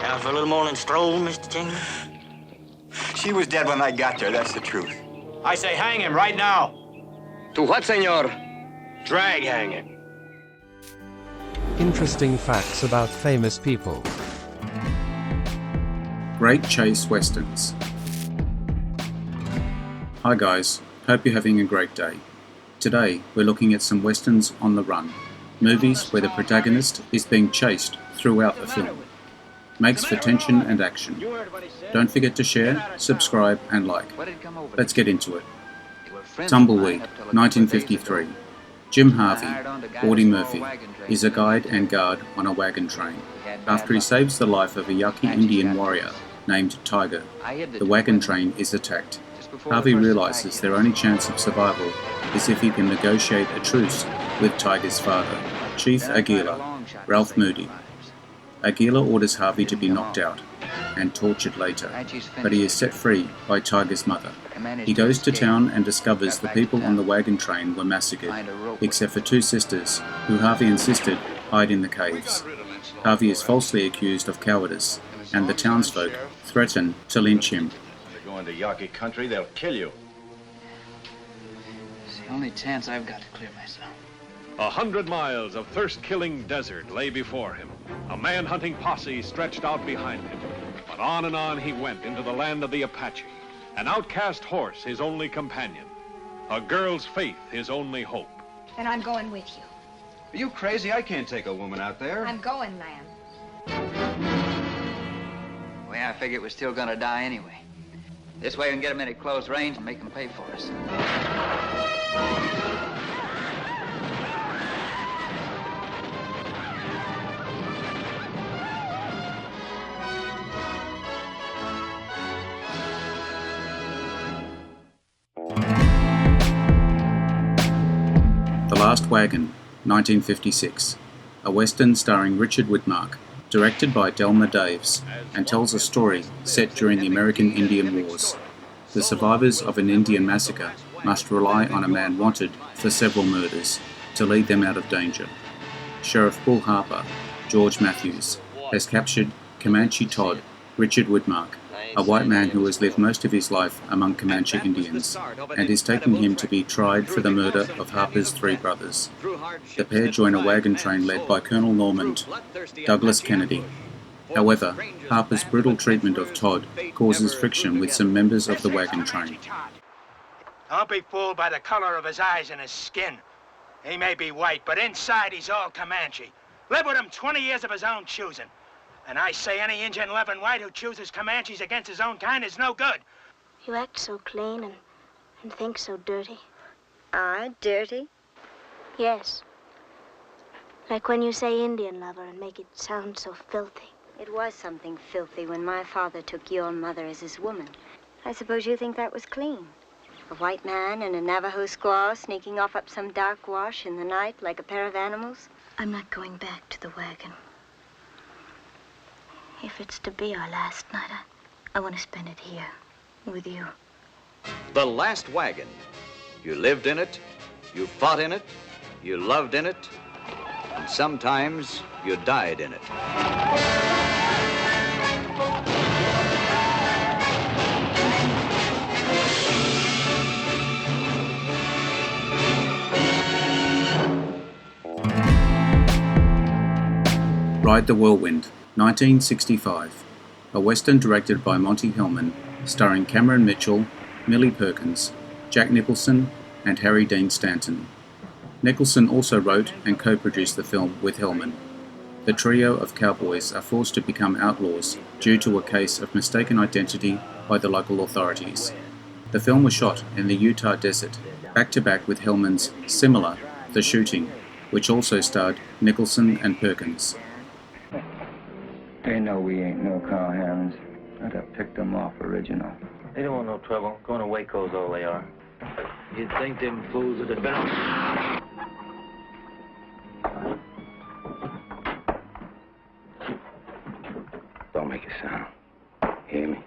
Out for a little morning stroll, Mr. Chamberlain? She was dead when I got there, that's the truth. I say hang him right now. To what, senor? Drag hanging. Interesting facts about famous people. Great Chase Westerns. Hi guys, hope you're having a great day. Today we're looking at some westerns on the run, movies where the protagonist is being chased throughout the film. Makes for tension and action. Don't forget to share, subscribe and like. Let's get into it. Tumbleweed, 1953. Jim Harvey, Audie Murphy, is a guide and guard on a wagon train. After he saves the life of a Yaqui Indian warrior named Tiger, the wagon train is attacked. Harvey realizes their only chance of survival is if he can negotiate a truce with Tiger's father, Chief Aguila, Ralph Moody. Aguila orders Harvey to be knocked out and tortured later, but he is set free by Tiger's mother. He goes to town and discovers the people on the wagon train were massacred, except for two sisters, who Harvey insisted hide in the caves. Harvey is falsely accused of cowardice, and the townsfolk threaten to lynch him. If you go into Yaqui country, they'll kill you. It's the only chance I've got to clear myself. 100 miles of thirst-killing desert lay before him. A man-hunting posse stretched out behind him. But on he went into the land of the Apache. An outcast horse, his only companion. A girl's faith, his only hope. Then I'm going with you. Are you crazy? I can't take a woman out there. I'm going, Lamb. Well, I figured we're still gonna die anyway. This way we can get them in at close range and make them pay for us. The Last Wagon, 1956, a western starring Richard Widmark, directed by Delmer Daves, and tells a story set during the American Indian Wars. The survivors of an Indian massacre must rely on a man wanted for several murders to lead them out of danger. Sheriff Bull Harper, George Matthews, has captured Comanche Todd, Richard Widmark, a white man who has lived most of his life among Comanche Indians, and is taking him to be tried for the murder of Harper's three brothers. The pair join a wagon train led by Colonel Normand Douglas Kennedy. However, Harper's brutal treatment of Todd causes friction with some members of the wagon train. Don't be fooled by the color of his eyes and his skin. He may be white, but inside he's all Comanche. Lived with him 20 years of his own choosing. And I say any Indian loving white who chooses Comanches against his own kind is no good. You act so clean and think so dirty. Dirty? Yes. Like when you say Indian lover and make it sound so filthy. It was something filthy when my father took your mother as his woman. I suppose you think that was clean. A white man and a Navajo squaw sneaking off up some dark wash in the night like a pair of animals? I'm not going back to the wagon. If it's to be our last night, I want to spend it here, with you. The Last Wagon. You lived in it, you fought in it, you loved in it, and sometimes you died in it. Ride the Whirlwind, 1965, a western directed by Monty Hellman, starring Cameron Mitchell, Millie Perkins, Jack Nicholson, and Harry Dean Stanton. Nicholson also wrote and co-produced the film with Hellman. The trio of cowboys are forced to become outlaws due to a case of mistaken identity by the local authorities. The film was shot in the Utah desert, back-to-back with Hellman's similar The Shooting, which also starred Nicholson and Perkins. They know we ain't no cowhounds. I'd have picked them off original. They don't want no trouble. Going to Waco's all they are. You'd think them fools would have been on. Don't make a sound. Hear me?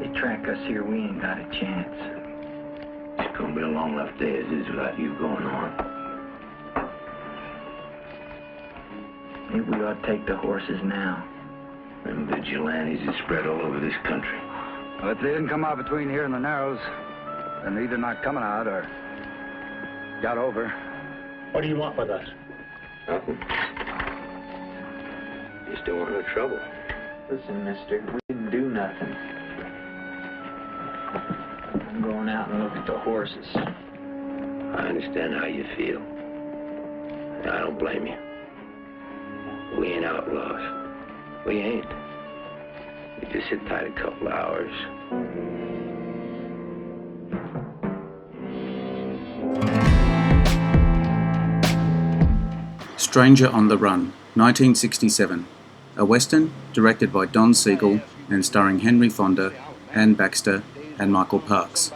They track us here, we ain't got a chance. It's gonna be a long enough day as is without you going on. Maybe we ought to take the horses now. Them vigilantes is spread all over this country. Well, if they didn't come out between here and the Narrows, then they're either not coming out or got over. What do you want with us? Nothing. Just don't want no trouble. Listen, mister, we didn't do nothing. I'm going out and look at the horses. I understand how you feel. I don't blame you. We ain't outlaws. We ain't. We just sit tight a couple hours. Stranger on the Run, 1967. A Western directed by Don Siegel and starring Henry Fonda, Ann Baxter and Michael Parks.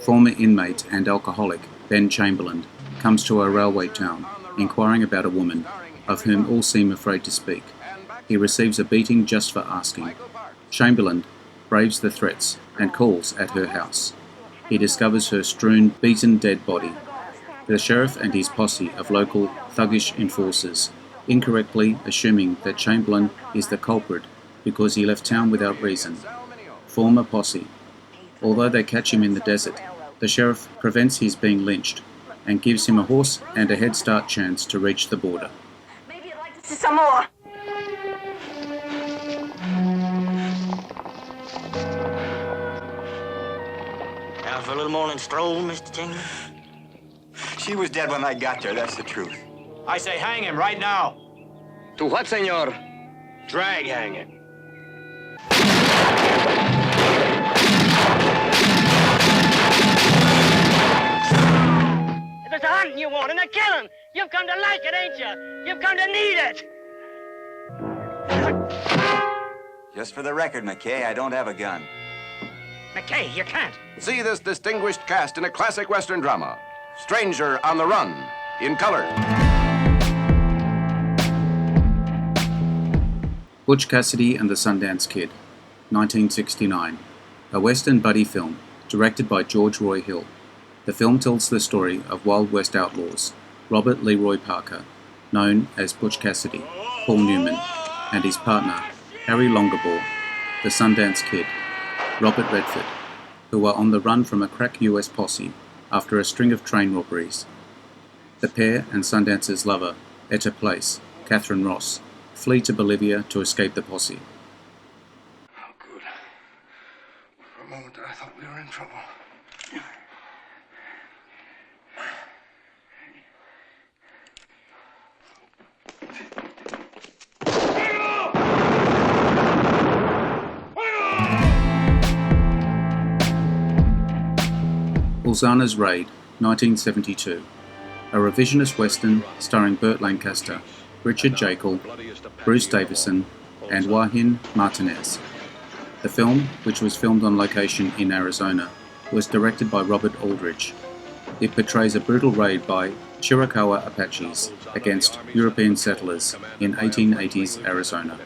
Former inmate and alcoholic Ben Chamberlain comes to a railway town, inquiring about a woman, of whom all seem afraid to speak. He receives a beating just for asking. Chamberlain braves the threats and calls at her house. He discovers her strewn, beaten dead body. The sheriff and his posse of local thuggish enforcers, incorrectly assuming that Chamberlain is the culprit because he left town without reason, form a posse. Although they catch him in the desert, the sheriff prevents his being lynched and gives him a horse and a head start chance to reach the border. Maybe you'd like to see some more. Out for a little morning stroll, Mr. Chamberlain? She was dead when I got there, that's the truth. I say hang him right now. To what, senor? Drag hanging. If it's a hunting you want and a killing, you've come to like it, ain't you? You've come to need it. Just for the record, McKay, I don't have a gun. McKay, you can't. See this distinguished cast in a classic Western drama. Stranger on the Run, in color. Butch Cassidy and the Sundance Kid, 1969. A Western buddy film, directed by George Roy Hill. The film tells the story of Wild West outlaws, Robert Leroy Parker, known as Butch Cassidy, Paul Newman, and his partner, Harry Longerball, the Sundance Kid, Robert Redford, who are on the run from a crack US posse after a string of train robberies. The pair and Sundance's lover, Etta Place, Catherine Ross, flee to Bolivia to escape the posse. Oh, good. For a moment I thought we were in trouble. Ulzana's Raid, 1972. A revisionist western starring Burt Lancaster, Richard Jekyll, Bruce Davison, and Joaquin Martinez. The film, which was filmed on location in Arizona, was directed by Robert Aldrich. It portrays a brutal raid by Chiricahua Apaches against European settlers in 1880s Arizona.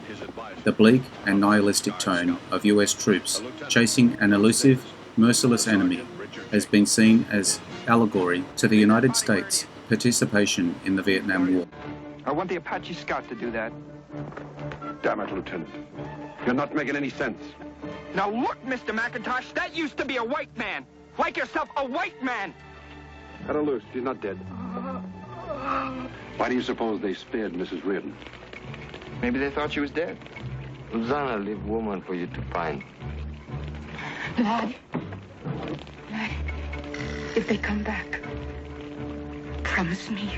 The bleak and nihilistic tone of US troops chasing an elusive, merciless enemy has been seen as allegory to the United States' participation in the Vietnam War. I want the Apache Scout to do that. Damn it, Lieutenant. You're not making any sense. Now look, Mr. McIntosh, that used to be a white man. Like yourself, a white man. Cut her loose. She's not dead. Why do you suppose they spared Mrs. Reardon? Maybe they thought she was dead. Ulzana leave woman for you to find. Lad, if they come back, promise me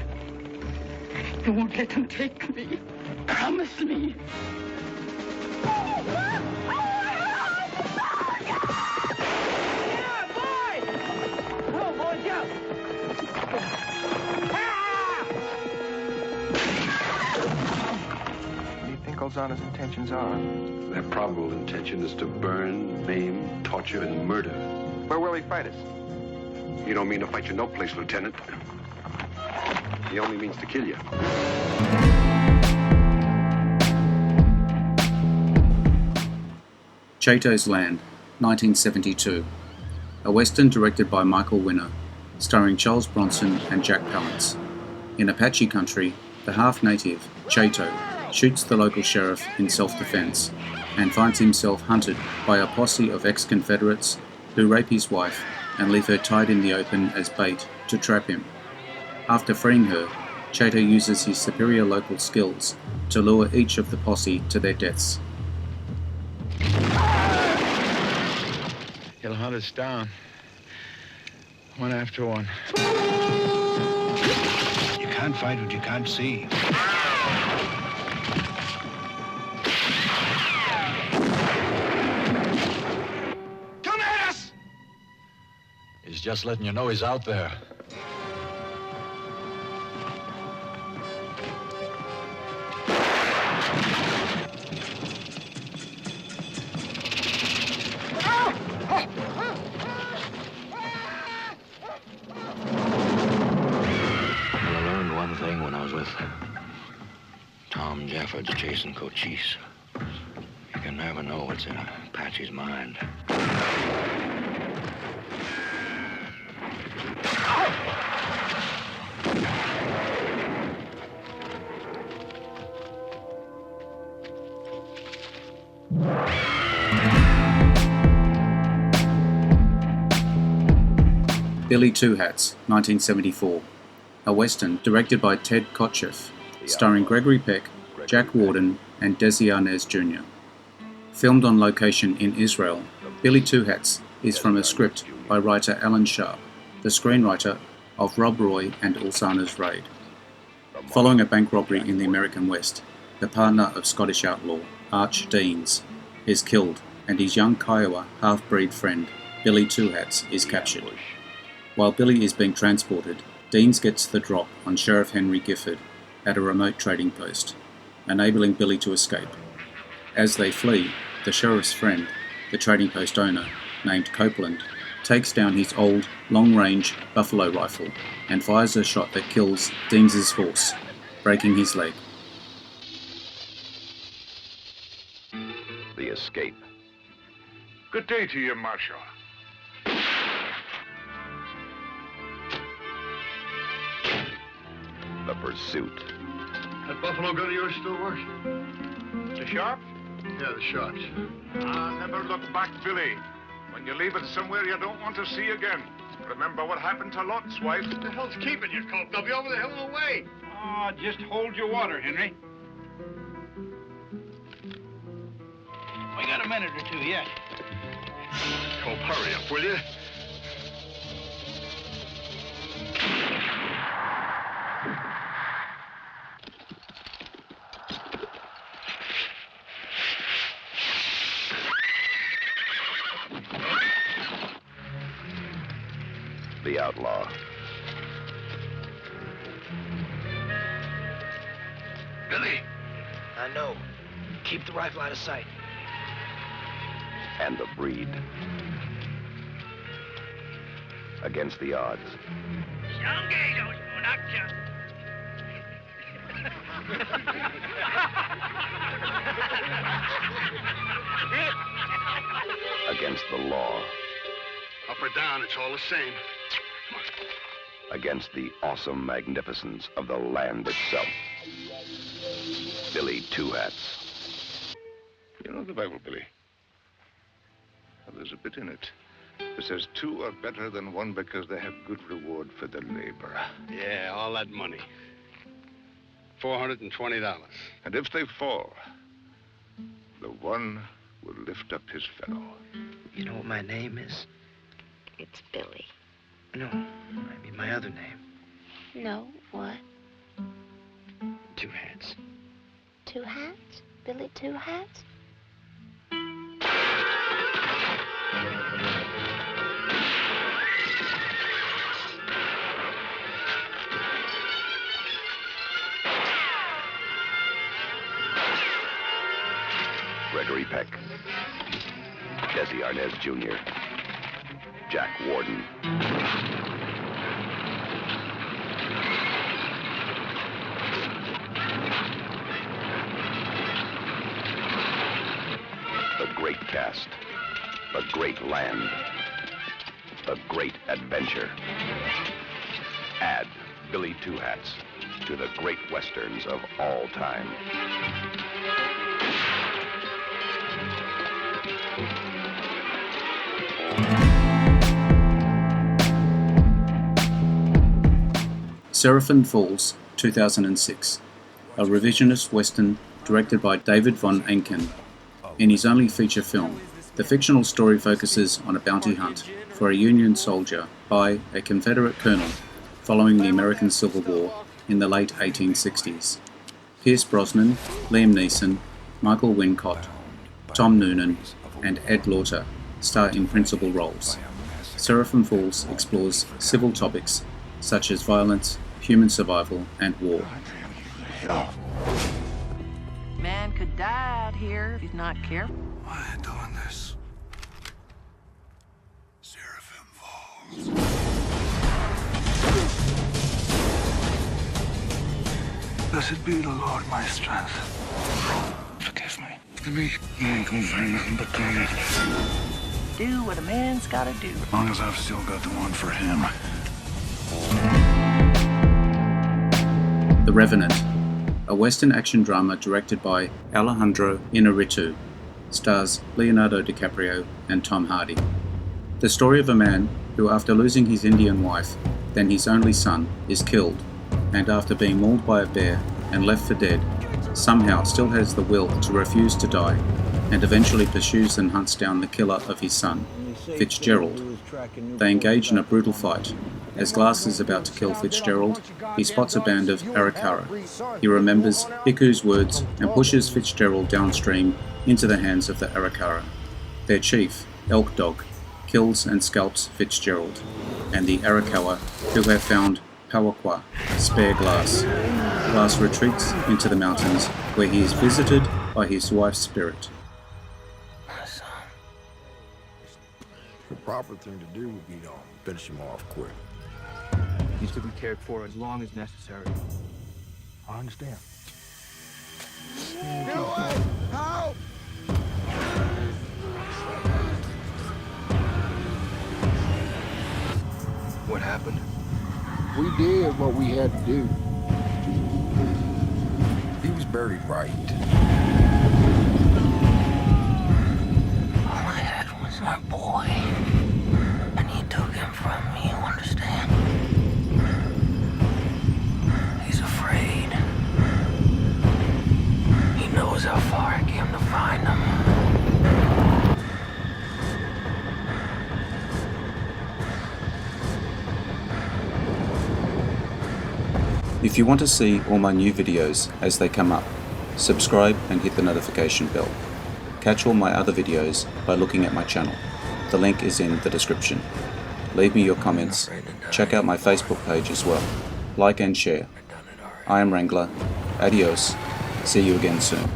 you won't let them take me. Promise me. What do you think Ulzana's intentions are? Their probable intention is to burn, maim, torture, and murder. Where will he fight us? You don't mean to fight you no place, Lieutenant. He only means to kill you. Chato's Land, 1972. A western directed by Michael Winner, starring Charles Bronson and Jack Palance. In Apache country, the half-native, Chato, shoots the local sheriff in self-defense, and finds himself hunted by a posse of ex-Confederates who rape his wife and leave her tied in the open as bait to trap him. After freeing her, Chato uses his superior local skills to lure each of the posse to their deaths. He'll hunt us down, one after one. You can't fight what you can't see. Come at us! He's just letting you know he's out there. Chasing Cochise. You can never know what's in Apache's mind. Billy Two Hats, 1974. A Western directed by Ted Kotcheff, starring Gregory Peck, Jack Warden, and Desi Arnaz Jr. Filmed on location in Israel, Billy Two Hats is from a script by writer Alan Sharp, the screenwriter of Rob Roy and Ulzana's Raid. Following a bank robbery in the American West, the partner of Scottish outlaw Arch Deans is killed and his young Kiowa half-breed friend Billy Two Hats is captured. While Billy is being transported, Deans gets the drop on Sheriff Henry Gifford at a remote trading post, enabling Billy to escape. As they flee, the sheriff's friend, the trading post owner, named Copeland, takes down his old, long-range buffalo rifle and fires a shot that kills Deans' horse, breaking his leg. The escape. Good day to you, Marshal. The pursuit. That buffalo gun of yours still works? The sharp? Yeah, the shots. Ah, never look back, Billy. When you leave it somewhere you don't want to see again. Remember what happened to Lot's wife? What the hell's keeping you, Colt? They'll be over the hill and away. Ah, just hold your water, Henry. We got a minute or two yet. Colt, hurry up, will you? The outlaw. Billy. I know. Keep the rifle out of sight. And the breed. Against the odds. Against the law. Up or down, it's all the same. Against the awesome magnificence of the land itself. Billy Two Hats. You know the Bible, Billy? Well, there's a bit in it that says two are better than one because they have good reward for their labor. Yeah, all that money. $420. And if they fall, the one will lift up his fellow. You know what my name is? It's Billy. No, I mean my other name. No, what? Two Hats. Two Hats? Billy Two Hats? Gregory Peck. Desi Arnaz Jr. Jack Warden. The great cast. The great land. The great adventure. Add Billy Two Hats to the great westerns of all time. Seraphim Falls, 2006, a revisionist western directed by David von Enken. In his only feature film, the fictional story focuses on a bounty hunt for a Union soldier by a Confederate colonel following the American Civil War in the late 1860s. Pierce Brosnan, Liam Neeson, Michael Wincott, Tom Noonan, and Ed Lauter star in principal roles. Seraphim Falls explores civil topics such as violence, human survival, and war. Man could die out here if he's not careful. Why are you doing this? Seraphim Falls. Blessed be the Lord my strength. Forgive me. To me, you ain't gonna find nothing but pain. Do what a man's gotta do. As long as I've still got the one for him. The Revenant, a Western action drama directed by Alejandro Inarritu, stars Leonardo DiCaprio and Tom Hardy. The story of a man who, after losing his Indian wife, then his only son, is killed, and after being mauled by a bear and left for dead, somehow still has the will to refuse to die, and eventually pursues and hunts down the killer of his son, Fitzgerald. They engage in a brutal fight. As Glass is about to kill Fitzgerald, he spots a band of Arakara. He remembers Iku's words and pushes Fitzgerald downstream into the hands of the Arakara. Their chief, Elk Dog, kills and scalps Fitzgerald, and the Arakawa, who have found Pawakwa, spare Glass. Glass retreats into the mountains, where he is visited by his wife's spirit. The proper thing to do would be to finish him off quick. He's to be cared for as long as necessary. I understand. Help! What happened? We did what we had to do. He was buried right. All I had was our boy. And he took him from me, you understand? He's afraid. He knows how far I came to find him. If you want to see all my new videos as they come up, subscribe and hit the notification bell. Catch all my other videos by looking at my channel. The link is in the description. Leave me your comments. Check out my Facebook page as well. Like and share. I am Wrangler. Adios. See you again soon.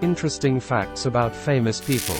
Interesting facts about famous people.